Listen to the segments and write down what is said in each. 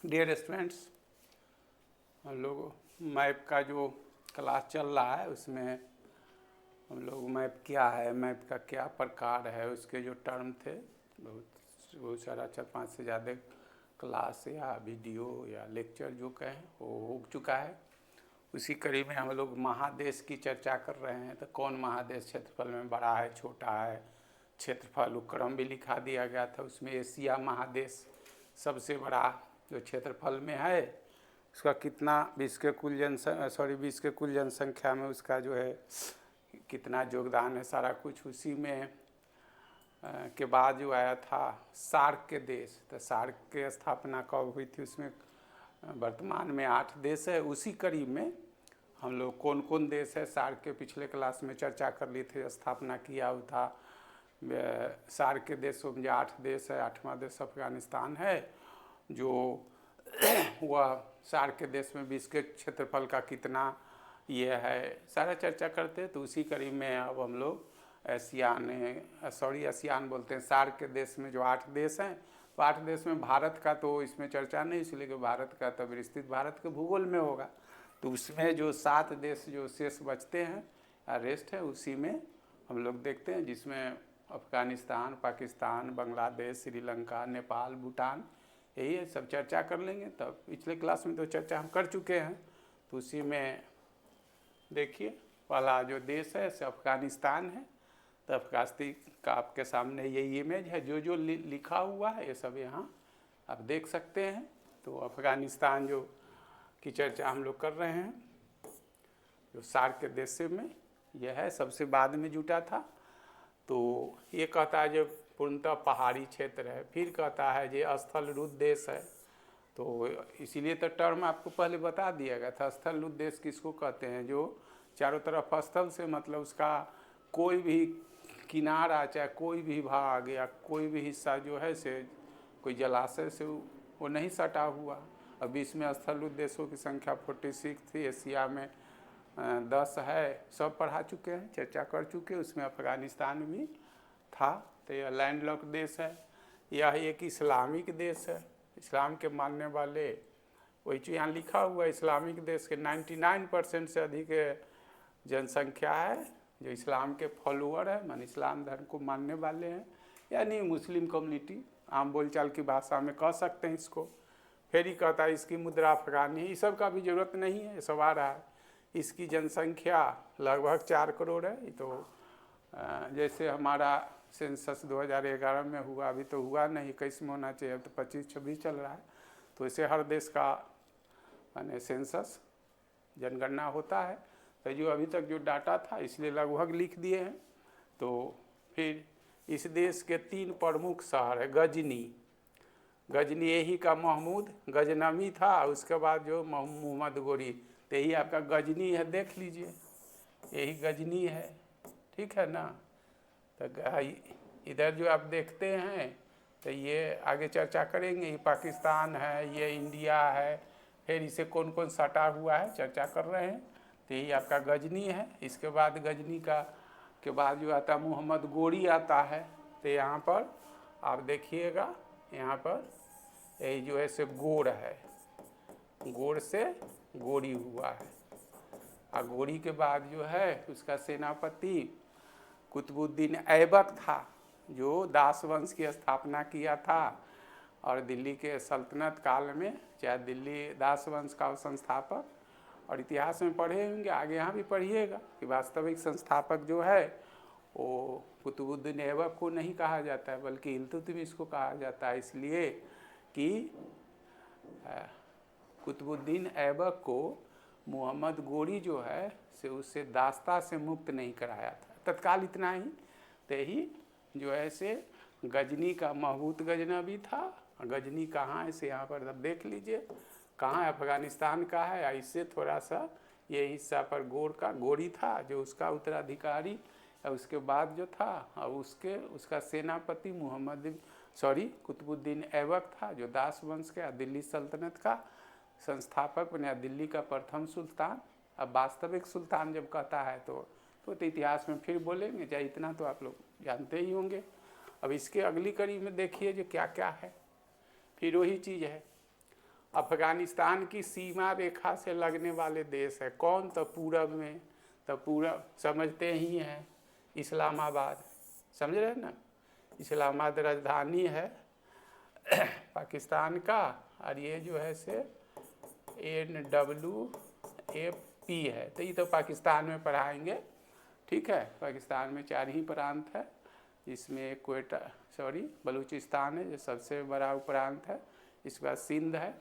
Dear students, हम लोग map का जो क्लास चल रहा है उसमें हम लोग मैप क्या है, मैप का क्या प्रकार है, उसके जो टर्म थे बहुत सारा 4-5 से ज़्यादा क्लास या वीडियो या लेक्चर जो कहें वो हो चुका है। उसी कड़ी में हम लोग महादेश की चर्चा कर रहे हैं। तो कौन महादेश क्षेत्रफल में बड़ा है, छोटा है, क्षेत्रफल क्रम भी लिखा दिया गया था। उसमें एशिया महादेश सबसे बड़ा जो क्षेत्रफल में है, उसका कितना विश्व के कुल जनसंख्या में उसका जो है कितना योगदान है, सारा कुछ उसी में के बाद जो आया था सार्क के देश। तो सार्क के स्थापना कब हुई थी, उसमें वर्तमान में 8 देश है। उसी कड़ी में हम लोग कौन कौन देश है सार्क के पिछले क्लास में चर्चा कर ली थी, स्थापना किया हुआ था। सार्क के देशों में 8 देश है, 8वां देश अफगानिस्तान है। जो वह सार्क के देश में विश्व के क्षेत्रफल का कितना ये है सारा चर्चा करते हैं। तो उसी कड़ी में अब हम लोग आसियान बोलते हैं। सार्क के देश में जो 8 देश हैं, तो 8 देश में भारत का तो इसमें चर्चा नहीं, इसलिए कि भारत का तो विस्तृत भारत के भूगोल में होगा। तो उसमें जो 7 देश जो शेष बचते हैं, रेस्ट है, उसी में हम लोग देखते हैं, जिसमें अफगानिस्तान, पाकिस्तान, बांग्लादेश, श्रीलंका, नेपाल, भूटान, यही सब चर्चा कर लेंगे। तब पिछले क्लास में तो चर्चा हम कर चुके हैं। तो उसी में देखिए पहला जो देश है से अफगानिस्तान है। तो अफगानिस्तान का आपके सामने ये इमेज है, जो लिखा हुआ है ये सब यहाँ आप देख सकते हैं। तो अफगानिस्तान जो की चर्चा हम लोग कर रहे हैं, जो सार्क के देश में यह है, सबसे बाद में जुटा था। तो ये कहता है जो पूर्णतः पहाड़ी क्षेत्र है, फिर कहता है ये स्थलरुद्ध देश है। तो इसीलिए तो टर्म आपको पहले बता दिया गया था। स्थलरुद्ध देश किसको कहते हैं, जो चारों तरफ स्थल से मतलब उसका कोई भी किनारा, चाहे कोई भी भाग या कोई भी हिस्सा जो है से कोई जलाशय से वो नहीं सटा हुआ। अभी इसमें स्थलरुद्ध देशों की संख्या 46 थी, एशिया में 10 है। सब पढ़ा चुके हैं, चर्चा कर चुके, उसमें अफगानिस्तान भी था। तो यह लैंडलॉक देश है। यह एक इस्लामिक देश है, इस्लाम के मानने वाले, वही जो यहाँ लिखा हुआ है, इस्लामिक देश के 99% से अधिक जनसंख्या है जो इस्लाम के फॉलोअर है, मान इस्लाम धर्म को मानने वाले हैं, यानी मुस्लिम कम्युनिटी, आम बोलचाल की भाषा में कह सकते हैं इसको। फिर ही कहता है इसकी मुद्रा अफगानी है। इस सब का भी ज़रूरत नहीं है, सब आ रहा है। इसकी जनसंख्या लगभग 4 करोड़ है। तो जैसे हमारा सेंसस 2011 में हुआ, अभी तो हुआ नहीं, 21 में होना चाहिए, अब तो 25-26 चल रहा है। तो इसे हर देश का माने सेंसस जनगणना होता है। तो जो अभी तक जो डाटा था इसलिए लगभग लिख दिए हैं। तो फिर इस देश के 3 प्रमुख शहर है। गजनी यही का महमूद गजनवी था, उसके बाद जो मोहम्मद गोरी, तो यही आपका गजनी है, देख लीजिए यही गजनी है, ठीक है ना। तो इधर जो आप देखते हैं तो ये आगे चर्चा करेंगे। ये पाकिस्तान है, ये इंडिया है, फिर इसे कौन कौन सटा हुआ है चर्चा कर रहे हैं। तो यही आपका गजनी है। इसके बाद गजनी के बाद जो आता है मोहम्मद गोरी आता है। तो यहाँ पर आप देखिएगा, यहाँ पर यही जो है से गोर है, गोर से गोरी हुआ है। और गोरी के बाद जो है उसका सेनापति कुतुबुद्दीन ऐबक था, जो दास वंश की स्थापना किया था। और दिल्ली के सल्तनत काल में, चाहे दिल्ली दास वंश का संस्थापक, और इतिहास में पढ़े होंगे, आगे यहाँ भी पढ़िएगा कि वास्तविक संस्थापक जो है वो कुतुबुद्दीन ऐबक को नहीं कहा जाता है, बल्कि इल्तुतमिश को कहा जाता है। इसलिए कि कुतुबुद्दीन ऐबक को मोहम्मद गोरी जो है से उससे दास्ता से मुक्त नहीं कराया था, तत्काल इतना ही। तो ही जो है से गजनी का महबूत गजनवी था। गजनी कहाँ है से यहाँ पर अब देख लीजिए, कहाँ है, अफगानिस्तान का है। इससे थोड़ा सा ये हिस्सा पर गोरी था जो उसका उत्तराधिकारी, उसके बाद जो था, और उसका सेनापति कुतुबुद्दीन ऐबक था, जो दास वंश के दिल्ली सल्तनत का संस्थापक बना, दिल्ली का प्रथम सुल्तान। अब वास्तविक सुल्तान जब कहता है तो इतिहास में फिर बोलेंगे, चाहे इतना तो आप लोग जानते ही होंगे। अब इसके अगली कड़ी में देखिए जो क्या क्या है, फिर वही चीज़ है। अफगानिस्तान की सीमा रेखा से लगने वाले देश है कौन? तो पूरब में, तो पूरब समझते ही हैं, इस्लामाबाद, समझ रहे हैं ना? इस्लामाबाद राजधानी है पाकिस्तान का, और ये जो है से NWFP है। तो ये तो पाकिस्तान में पढ़ाएंगे, ठीक है। पाकिस्तान में 4 ही प्रांत है, इसमें क्वेटा बलूचिस्तान है जो सबसे बड़ा प्रांत है, इसके बाद सिंध है,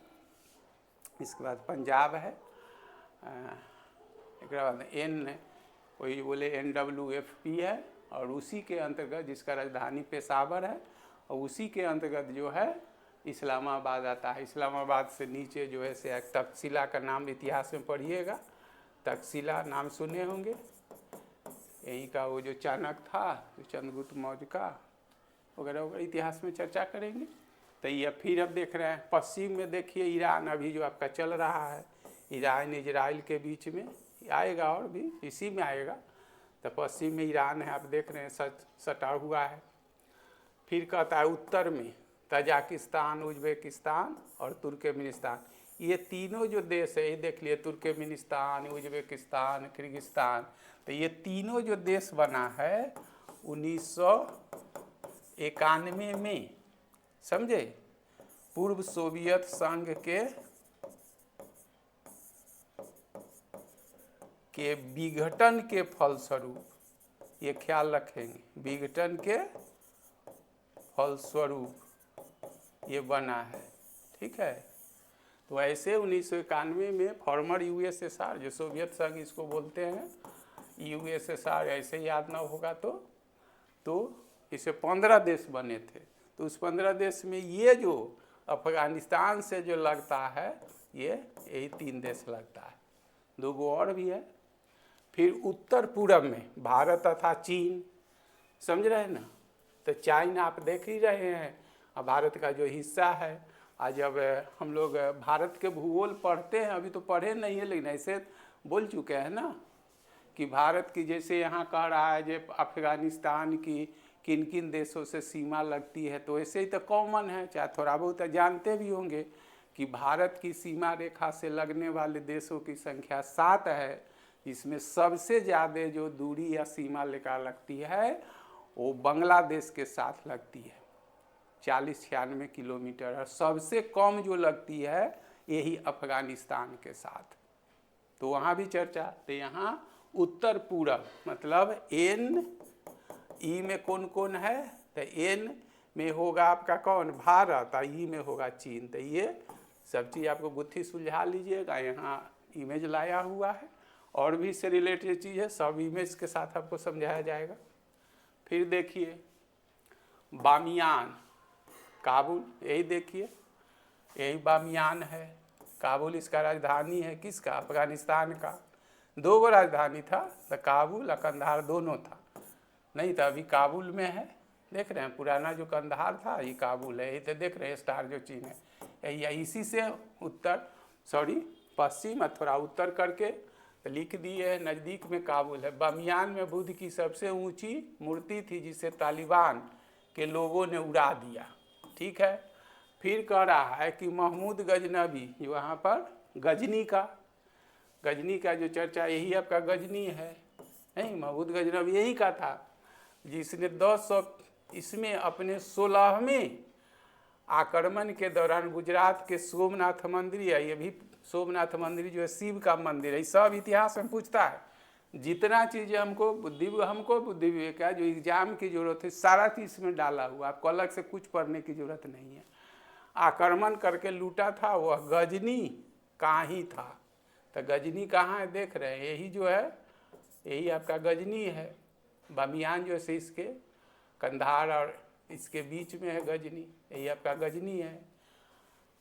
इसके बाद पंजाब है, एक बाद वही बोले NWFP है, और उसी के अंतर्गत जिसका राजधानी पेशावर है, और उसी के अंतर्गत जो है इस्लामाबाद आता है। इस्लामाबाद से नीचे जो है से तक्षशिला का नाम इतिहास में पढ़िएगा, तक्षशिला नाम सुने होंगे, यहीं का वो जो चाणक्य था, जो चंद्रगुप्त मौर्य का वगैरह वगैरह इतिहास में चर्चा करेंगे। तो ये फिर अब देख रहे हैं पश्चिम में, देखिए ईरान अभी जो आपका चल रहा है, ईरान इजराइल के बीच में आएगा, और भी इसी में आएगा। तो पश्चिम में ईरान है, आप देख रहे हैं सटा हुआ है। फिर कहता है उत्तर में तजाकिस्तान, उज्बेकिस्तान और तुर्कमेनिस्तान, ये तीनों जो देश है, ये देख लिए तुर्कमेनिस्तान, उज्बेकिस्तान, किर्गिस्तान, तो ये तीनों जो देश बना है 1991 में, समझे, पूर्व सोवियत संघ के विघटन के फलस्वरूप, ये ख्याल रखेंगे, विघटन के फलस्वरूप ये बना है, ठीक है। तो ऐसे 1991 में फॉर्मर USSR, जो सोवियत संघ इसको बोलते हैं, USSR, ऐसे याद ना होगा तो इसे 15 देश बने थे। तो उस 15 देश में ये जो अफगानिस्तान से जो लगता है, यही 3 देश लगता है, 2 और भी है। फिर उत्तर पूरब में भारत तथा चीन, समझ रहे हैं ना? तो चाइना आप देख ही रहे हैं, भारत का जो हिस्सा है। आज जब हम लोग भारत के भूगोल पढ़ते हैं, अभी तो पढ़े नहीं है, लेकिन ऐसे बोल चुके हैं ना कि भारत की, जैसे यहाँ कह रहा है जो अफगानिस्तान की किन किन देशों से सीमा लगती है, तो ऐसे ही तो कॉमन है, चाहे थोड़ा बहुत जानते भी होंगे कि भारत की सीमा रेखा से लगने वाले देशों की संख्या 7 है। इसमें सबसे ज़्यादा जो दूरी या सीमा रेखा लगती है वो बांग्लादेश के साथ लगती है, 40-96 किलोमीटर, और सबसे कम जो लगती है यही अफगानिस्तान के साथ। तो वहाँ भी चर्चा। तो यहाँ उत्तर पूरब मतलब NE में कौन कौन है? तो N में होगा आपका कौन? भारत, और E में होगा चीन। तो ये सब चीज़ आपको गुत्थी सुलझा लीजिएगा, यहाँ इमेज लाया हुआ है, और भी इससे रिलेटेड चीज़ है, सब इमेज के साथ आपको समझाया जाएगा। फिर देखिए बामियान, काबुल, यही देखिए, यही बामियान है, काबुल इसका राजधानी है, किसका? अफगानिस्तान का। 2 राजधानी था, तो काबुल और कंधार दोनों था, नहीं था, अभी काबुल में है, देख रहे हैं। पुराना जो कंधार था ये काबुल है, ये तो देख रहे हैं स्टार जो चीन है, या इसी से पश्चिम थोड़ा उत्तर करके लिख दिए, नज़दीक में काबुल है। बामियान में बुद्ध की सबसे ऊंची मूर्ति थी, जिसे तालिबान के लोगों ने उड़ा दिया, ठीक है। फिर कह रहा है कि महमूद गजनबी, वहाँ पर गजनी का जो चर्चा, यही आपका गजनी है, नहीं, महमूद गजनबी यही का था, जिसने 10 इसमें अपने 16वें आक्रमण के दौरान गुजरात के सोमनाथ मंदिर, ये भी सोमनाथ मंदिर जो है शिव का मंदिर है, सब इतिहास में पूछता है। जितना चीज़ हमको बुद्धि विवेक है, जो एग्जाम की जरूरत है, सारा चीज़ इसमें डाला हुआ, आपको अलग से कुछ पढ़ने की जरूरत नहीं है। आक्रमण करके लूटा था, वह गजनी का ही था। तो गजनी कहाँ है? देख रहे हैं, यही जो है, यही आपका गजनी है। बामियान जो है इसके कंधार और इसके बीच में है गजनी, यही आपका गजनी है।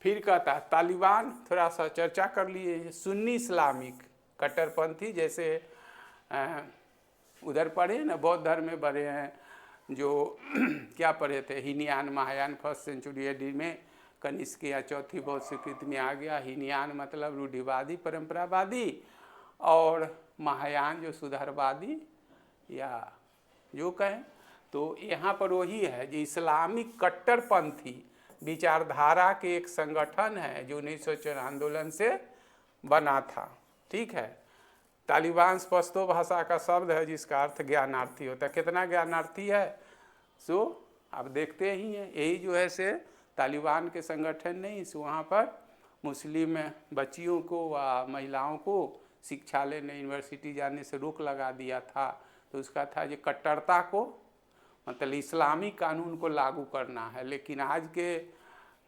फिर कहता तालिबान, थोड़ा सा चर्चा कर लिए, सुन्नी इस्लामिक कट्टरपंथी, जैसे उधर पढ़े ना, बौद्ध धर्म में पढ़े हैं, जो क्या पढ़े थे, Hinayana Mahayana, 1st century AD में कनिष्क या चौथी बौद्ध स्वीकृति में आ गया। हीनयान मतलब रूढ़िवादी परंपरावादी, और महायान जो सुधारवादी या जो कहें। तो यहाँ पर वही है जो इस्लामिक कट्टरपंथी, विचारधारा के एक संगठन है जो 1904 आंदोलन से बना था। ठीक है। तालिबान पश्तो भाषा का शब्द है जिसका अर्थ ज्ञानार्थी होता है। कितना ज्ञानार्थी है सो आप देखते ही हैं। यही जो है से तालिबान के संगठन ने इस वहाँ पर मुस्लिम बच्चियों को व महिलाओं को शिक्षा लेने यूनिवर्सिटी जाने से रोक लगा दिया था। तो उसका था ये कट्टरता को मतलब इस्लामी कानून को लागू करना है। लेकिन आज के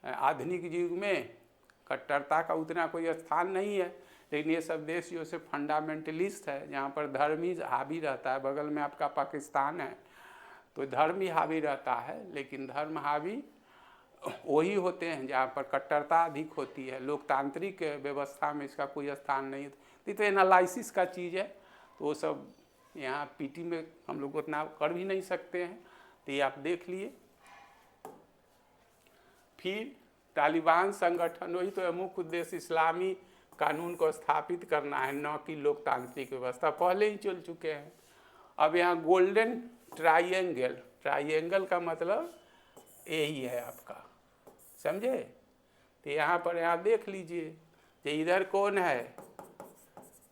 आधुनिक युग में कट्टरता का उतना कोई स्थान नहीं है। लेकिन ये सब देश जो से फंडामेंटलिस्ट है, जहाँ पर धर्म ही हावी रहता है। बगल में आपका पाकिस्तान है तो धर्म ही हावी रहता है, लेकिन धर्म हावी वही होते हैं जहाँ पर कट्टरता अधिक होती है। लोकतांत्रिक व्यवस्था में इसका कोई स्थान नहीं है। तो एनालिसिस का चीज़ है, तो वो सब यहाँ पीटी में हम लोग उतना कर भी नहीं सकते हैं। तो ये आप देख लिए। फिर तालिबान संगठन वही तो मुख्य उद्देश्य इस्लामी कानून को स्थापित करना है, न कि लोकतांत्रिक व्यवस्था। पहले ही चल चुके हैं। अब यहाँ गोल्डन ट्राइएंगल, ट्राइएंगल का मतलब यही है आपका, समझे। तो यहाँ पर यहाँ देख लीजिए कि इधर कौन है,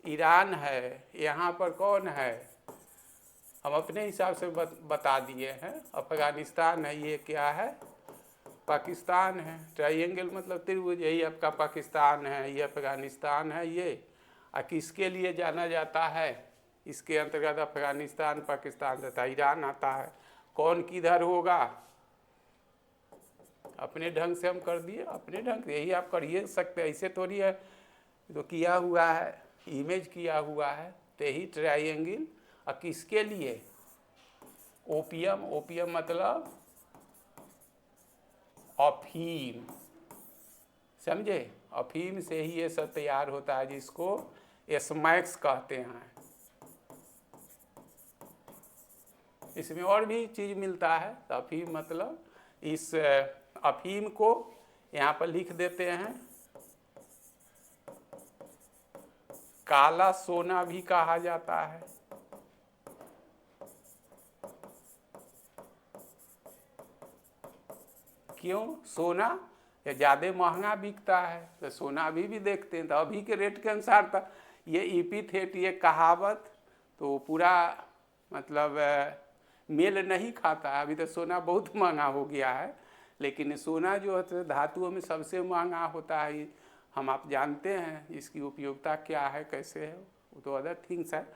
ईरान है, यहाँ पर कौन है, हम अपने हिसाब से बता दिए हैं। अफगानिस्तान है, ये क्या है, पाकिस्तान है। ट्राइएंगल मतलब त्रिभुज, यही आपका पाकिस्तान है, ये अफगानिस्तान है। ये किसके लिए जाना जाता है, इसके अंतर्गत अफगानिस्तान, पाकिस्तान तथा ईरान आता है। कौन किधर होगा, अपने ढंग से हम कर दिए, अपने ढंग से। यही आप करिए सकते, ऐसे थोड़ी है। तो किया हुआ है, इमेज किया हुआ है। तो यही ट्राइएंगल। और किसके लिए, ओपियम, ओपियम मतलब अफीम, समझे। अफीम से ही ये सब तैयार होता है, जिसको स्मैक्स कहते हैं। इसमें और भी चीज़ मिलता है। तो अफीम मतलब, इस अफीम को यहाँ पर लिख देते हैं, काला सोना भी कहा जाता है। क्यों, सोना ये ज़्यादा महंगा बिकता है, तो सोना अभी भी देखते हैं। तो अभी के रेट के अनुसार था ये इपिथेट, ये कहावत तो पूरा मतलब मेल नहीं खाता है। अभी तो सोना बहुत महंगा हो गया है, लेकिन सोना जो है धातुओं में सबसे महंगा होता है। हम आप जानते हैं इसकी उपयोगिता क्या है, कैसे है, वो तो अदर थिंग्स है।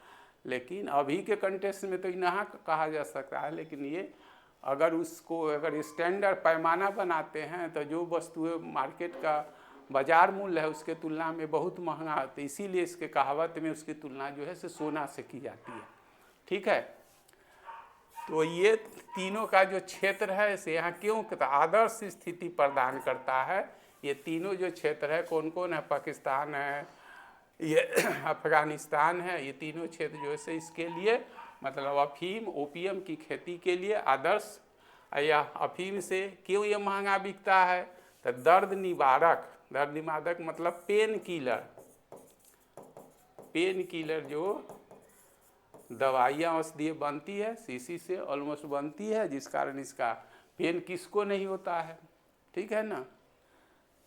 लेकिन अभी के कंटेक्स्ट में तो इन्हा कहा जा सकता है। लेकिन ये अगर उसको अगर स्टैंडर्ड पैमाना बनाते हैं तो जो वस्तुएं मार्केट का बाजार मूल्य है उसके तुलना में बहुत महंगा है। तो इसीलिए इसके कहावत में उसकी तुलना जो है से सोना से की जाती है। ठीक है। तो ये तीनों का जो क्षेत्र है इसे यहाँ क्यों आदर्श स्थिति प्रदान करता है। ये तीनों जो क्षेत्र है, कौन कौन है, पाकिस्तान है, ये अफगानिस्तान है, ये तीनों क्षेत्र जो है इसके लिए मतलब अफीम, ओपियम की खेती के लिए आदर्श। या अफीम से क्यों ये महंगा बिकता है, तो दर्द निवारक, दर्द निवारक मतलब पेन किलर, पेन किलर जो दवाइयाँ औषधि बनती है, शीशी से ऑलमोस्ट बनती है, जिस कारण इसका पेन किसको नहीं होता है। ठीक है ना।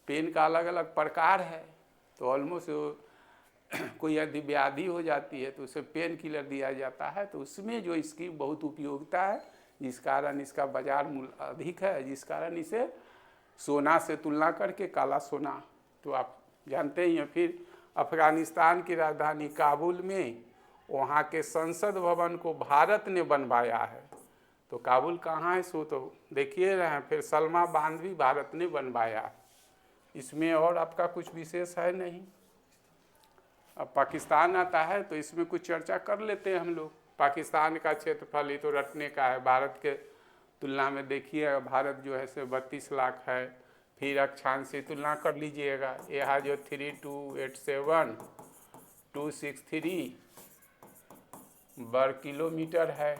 पेन का अलग अलग प्रकार है। तो ऑलमोस्ट कोई यदि व्याधि हो जाती है तो उसे पेन किलर दिया जाता है। तो उसमें जो इसकी बहुत उपयोगिता है, जिस कारण इसका बाजार मूल्य अधिक है, जिस कारण इसे सोना से तुलना करके काला सोना तो आप जानते ही हैं। फिर अफगानिस्तान की राजधानी काबुल में वहाँ के संसद भवन को भारत ने बनवाया है। तो काबुल कहाँ है सो तो देखिए रहे हैं। फिर सलमा बांध भी भारत ने बनवाया। इसमें और आपका कुछ विशेष है नहीं। अब पाकिस्तान आता है तो इसमें कुछ चर्चा कर लेते हैं हम लोग। पाकिस्तान का क्षेत्रफल ये तो रटने का है। भारत के तुलना में देखिए, भारत जो है से 32 लाख है। फिर अक्षांश से तुलना कर लीजिएगा, यहाँ जो 3287263 वर्ग किलोमीटर है।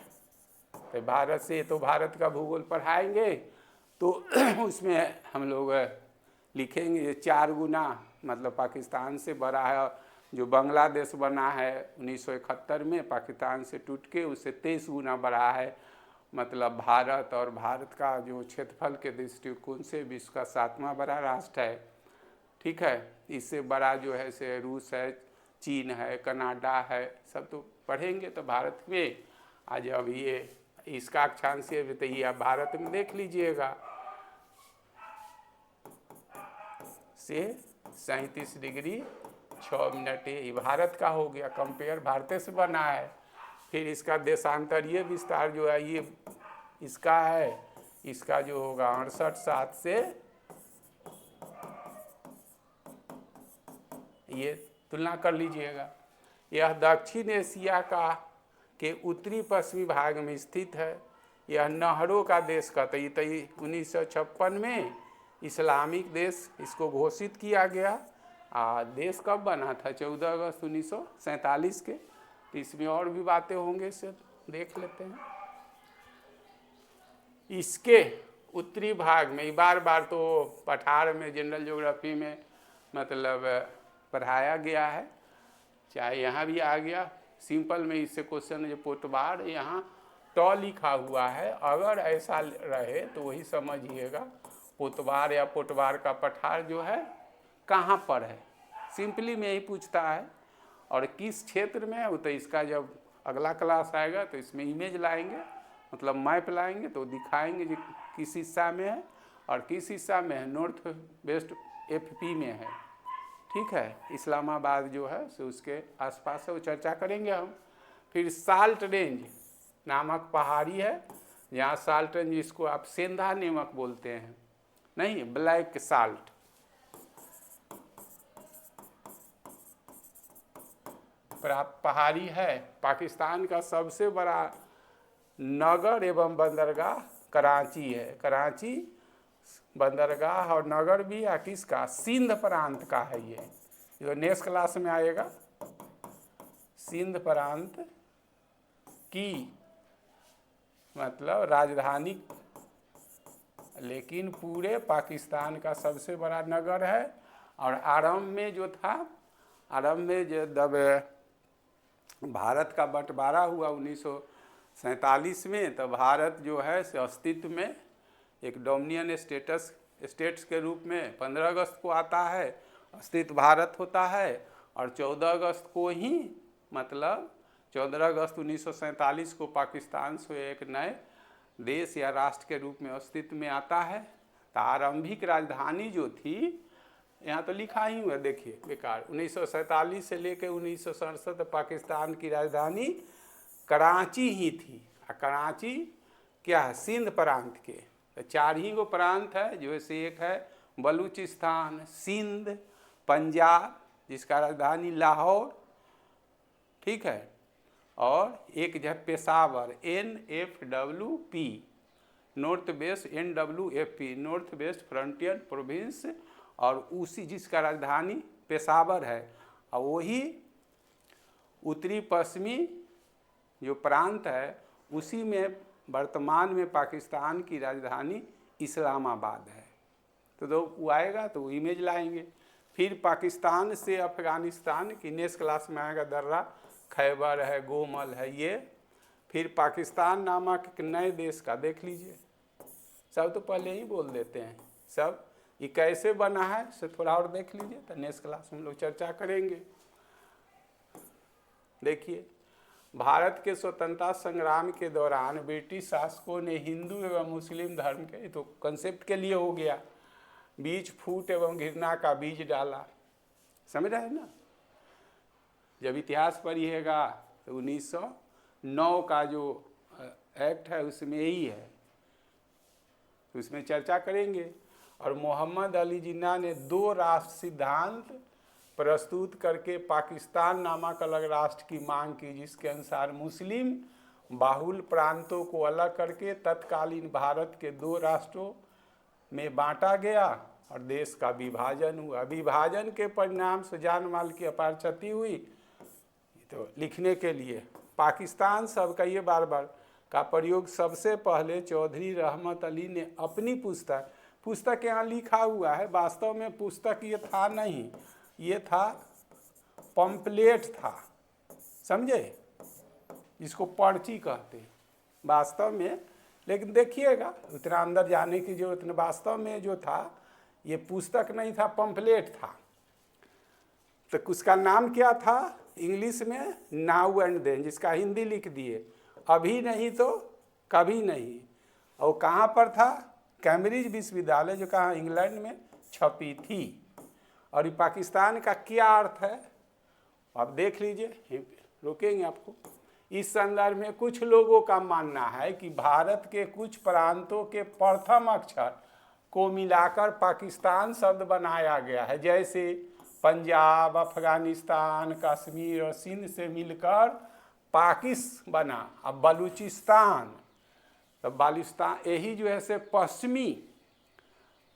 तो भारत से तो भारत का भूगोल पढ़ाएंगे तो उसमें हम लोग लिखेंगे 4 गुना मतलब पाकिस्तान से बड़ा है। जो बांग्लादेश बना है 1971 में पाकिस्तान से टूट के, उससे 23 गुना बड़ा है। मतलब भारत, और भारत का जो क्षेत्रफल के दृष्टिकोण से विश्व का 7वां बड़ा राष्ट्र है। ठीक है, इससे बड़ा जो है से रूस है, चीन है, कनाडा है, सब तो पढ़ेंगे। तो भारत में आज अब ये इसका अक्षांश ये बताइए, आप भारत में देख लीजिएगा से 37 डिग्री 6 मिनट, ये भारत का हो गया, कंपेयर भारत से बना है। फिर इसका देशांतरीय विस्तार जो है ये इसका है, इसका जो होगा 68.7 से ये तुलना कर लीजिएगा। यह दक्षिण एशिया का के उत्तरी पश्चिमी भाग में स्थित है। यह नहरों का देश कहते हैं। तो 1956 में इस्लामिक देश इसको घोषित किया गया। देश कब बना था? 14 अगस्त 1947 के। तो इसमें और भी बातें होंगे, इससे देख लेते हैं। इसके उत्तरी भाग में बार बार तो पठार में जनरल ज्योग्राफी में मतलब पढ़ाया गया है, चाहे यहाँ भी आ गया। सिंपल में इससे क्वेश्चन जो पोटवार यहाँ ट लिखा हुआ है, अगर ऐसा रहे तो वही समझिएगा पोतवार या पोटवार का पठार जो है कहाँ पर है। सिंपली में यही पूछता है, और किस क्षेत्र में है वो तो इसका जब अगला क्लास आएगा तो इसमें इमेज लाएंगे, मतलब मैप लाएंगे तो दिखाएंगे कि किस हिस्सा में है और किस हिस्सा में है। नॉर्थ वेस्ट एफपी में है। ठीक है, इस्लामाबाद जो है सो उसके आसपास है, वो चर्चा करेंगे हम। फिर साल्ट रेंज नामक पहाड़ी है, जहाँ साल्ट रेंज, इसको आप सेंधा नमक बोलते हैं, नहीं ब्लैक साल्ट। पहाड़ी है। पाकिस्तान का सबसे बड़ा नगर एवं बंदरगाह कराची है। कराची बंदरगाह और नगर भी या किसका? सिंध प्रांत का है। ये जो नेक्स्ट क्लास में आएगा, सिंध प्रांत की मतलब राजधानी, लेकिन पूरे पाकिस्तान का सबसे बड़ा नगर है। और आरंभ में जो था, आरंभ में जब भारत का बंटवारा हुआ 1947 में, तो भारत जो है अस्तित्व में एक डोमिनियन स्टेट्स के रूप में 15 अगस्त को आता है, अस्तित्व भारत होता है। और 14 अगस्त को ही, मतलब 14 अगस्त 1947 को पाकिस्तान से एक नए देश या राष्ट्र के रूप में अस्तित्व में आता है। तो आरंभिक राजधानी जो थी, यहाँ तो लिखा ही हुआ, देखिए बेकार, 1947 से लेकर 1967 पाकिस्तान की राजधानी कराची ही थी। और कराची क्या है? सिंध प्रांत के। तो 4 ही गो प्रांत है, जो से एक है बलूचिस्तान, सिंध, पंजाब जिसका राजधानी लाहौर, ठीक है, और एक जो है Peshawar NFWP, north west NWFP, north west frontier province, और उसी जिसका राजधानी पेशावर है। और वही उत्तरी पश्चिमी जो प्रांत है, उसी में वर्तमान में पाकिस्तान की राजधानी इस्लामाबाद है। तो वो आएगा तो वो इमेज लाएंगे। फिर पाकिस्तान से अफगानिस्तान की नेक्स्ट क्लास में आएगा, दर्रा, खैबर है, गोमल है ये। फिर पाकिस्तान नामक एक नए देश का देख लीजिए, सब तो पहले ही बोल देते हैं सब। ये कैसे बना है इसे थोड़ा और देख लीजिए, तो नेक्स्ट क्लास में हम लोग चर्चा करेंगे। देखिए, भारत के स्वतंत्रता संग्राम के दौरान ब्रिटिश शासकों ने हिंदू एवं मुस्लिम धर्म के, तो कंसेप्ट के लिए हो गया, बीच फूट एवं घृणा का बीज डाला। समझ रहे हैं ना? जब इतिहास पढ़िएगा तो 1909 का जो एक्ट है उसमें यही है, तो उसमें चर्चा करेंगे। और मोहम्मद अली जिन्ना ने 2 राष्ट्र सिद्धांत प्रस्तुत करके पाकिस्तान नामक अलग राष्ट्र की मांग की, जिसके अनुसार मुस्लिम बाहुल प्रांतों को अलग करके तत्कालीन भारत के 2 राष्ट्रों में बांटा गया और देश का विभाजन हुआ। विभाजन के परिणाम से जान माल की अपार क्षति हुई। तो लिखने के लिए पाकिस्तान शब्द का ये बार बार का प्रयोग सबसे पहले चौधरी रहमत अली ने अपनी पुस्तक यहाँ लिखा हुआ है। वास्तव में पुस्तक ये था नहीं, ये था पंपलेट था, समझे, इसको पर्ची कहते हैं। वास्तव में लेकिन देखिएगा उतना अंदर जाने की जरूरत नहीं। वास्तव में जो था ये पुस्तक नहीं था, पंफलेट था। तो उसका नाम क्या था इंग्लिश में? नाउ एंड देन, जिसका हिंदी लिख दिए अभी नहीं तो कभी नहीं। और कहाँ पर था? कैम्ब्रिज विश्वविद्यालय, जो कहाँ इंग्लैंड में छपी थी। और ये पाकिस्तान का क्या अर्थ है आप देख लीजिए, रोकेंगे आपको। इस संदर्भ में कुछ लोगों का मानना है कि भारत के कुछ प्रांतों के प्रथम अक्षर को मिलाकर पाकिस्तान शब्द बनाया गया है, जैसे पंजाब, अफगानिस्तान, कश्मीर और सिंध से मिलकर पाकिस बना। अब बलूचिस्तान, तो बालिस्तान यही जो है से पश्चिमी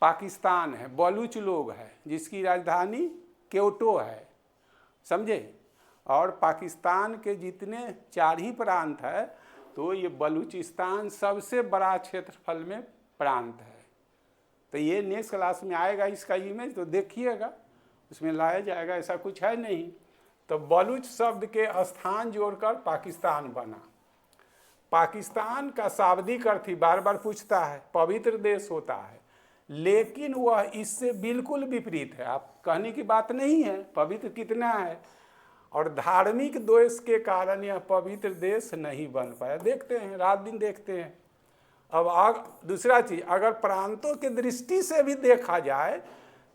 पाकिस्तान है, बलूच लोग है, जिसकी राजधानी क्योटो है, समझे। और पाकिस्तान के जितने 4 ही प्रांत है, तो ये बलूचिस्तान सबसे बड़ा क्षेत्रफल में प्रांत है। तो ये नेक्स्ट क्लास में आएगा इसका इमेज, तो देखिएगा उसमें लाया जाएगा, ऐसा कुछ है नहीं। तो बलूच शब्द के स्थान जोड़कर पाकिस्तान बना। पाकिस्तान का शाब्दिक अर्थ ही बार बार पूछता है, पवित्र देश होता है, लेकिन वह इससे बिल्कुल विपरीत है। आप कहने की बात नहीं है, पवित्र कितना है, और धार्मिक द्वेष के कारण यह पवित्र देश नहीं बन पाया। देखते हैं, रात दिन देखते हैं। अब दूसरा चीज, अगर प्रांतों की दृष्टि से भी देखा जाए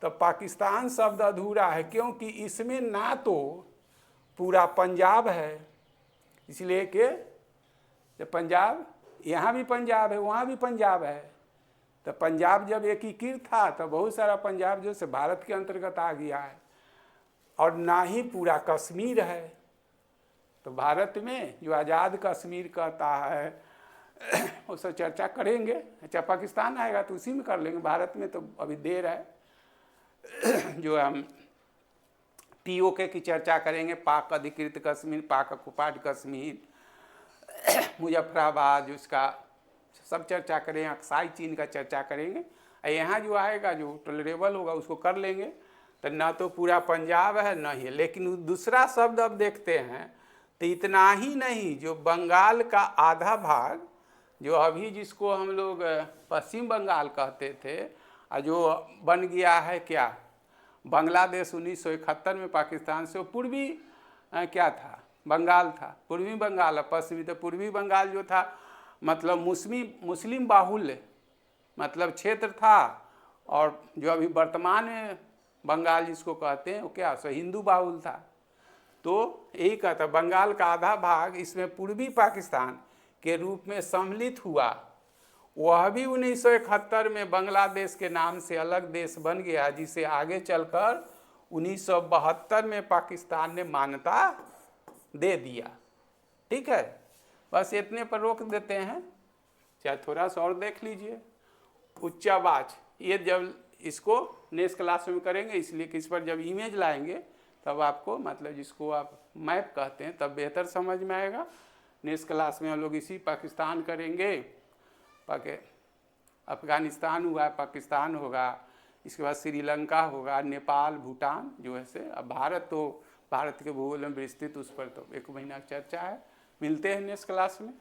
तो पाकिस्तान शब्द अधूरा है, क्योंकि इसमें ना तो पूरा पंजाब है, इसलिए कि पंजाब, यहाँ भी पंजाब है, वहाँ भी पंजाब है। तो पंजाब जब एकीकृत था तो बहुत सारा पंजाब जो से भारत के अंतर्गत आ गया है, और ना ही पूरा कश्मीर है। तो भारत में जो आज़ाद कश्मीर कहता है उस पर चर्चा करेंगे। अच्छा, पाकिस्तान आएगा तो उसी में कर लेंगे, भारत में तो अभी देर है। जो हम POK की चर्चा करेंगे, पाक अधिकृत कश्मीर, पाक ऑक्युपाइड कश्मीर, मुजफ्फराबाद, उसका सब चर्चा करेंगे। अक्साई चीन का चर्चा करेंगे। यहाँ जो आएगा जो टॉलरेबल होगा उसको कर लेंगे। तो ना तो पूरा पंजाब है ना ही, लेकिन दूसरा शब्द अब देखते हैं तो इतना ही नहीं, जो बंगाल का आधा भाग, जो अभी जिसको हम लोग पश्चिम बंगाल कहते थे, और जो बन गया है क्या बांग्लादेश 1971 में पाकिस्तान से, वो पूर्वी क्या था? बंगाल था। पूर्वी बंगाल और पश्चिमी, तो पूर्वी बंगाल जो था मतलब मुस्लिम बाहुल्य मतलब क्षेत्र था, और जो अभी वर्तमान में बंगाल जिसको कहते हैं वो क्या सो हिंदू बाहुल था। तो यही कहता, बंगाल का आधा भाग इसमें पूर्वी पाकिस्तान के रूप में सम्मिलित हुआ। वह भी 1971 में बांग्लादेश के नाम से अलग देश बन गया, जिसे आगे चलकर 1972 में पाकिस्तान ने मान्यता दे दिया। ठीक है, बस इतने पर रोक देते हैं। चाहे थोड़ा सा और देख लीजिए। उच्चावाच, ये जब इसको नेक्स्ट क्लास में करेंगे, इसलिए कि इस पर जब इमेज लाएंगे तब आपको मतलब जिसको आप मैप कहते हैं तब बेहतर समझ में आएगा। नेक्स्ट क्लास में हम लोग इसी पाकिस्तान करेंगे, अफगानिस्तान हुआ, पाकिस्तान होगा, इसके बाद श्रीलंका होगा, नेपाल, भूटान जो है से। अब भारत तो भारत के भूगोल में विस्तृत, उस पर तो 1 महीना चर्चा है। मिलते हैं नेक्स्ट क्लास में।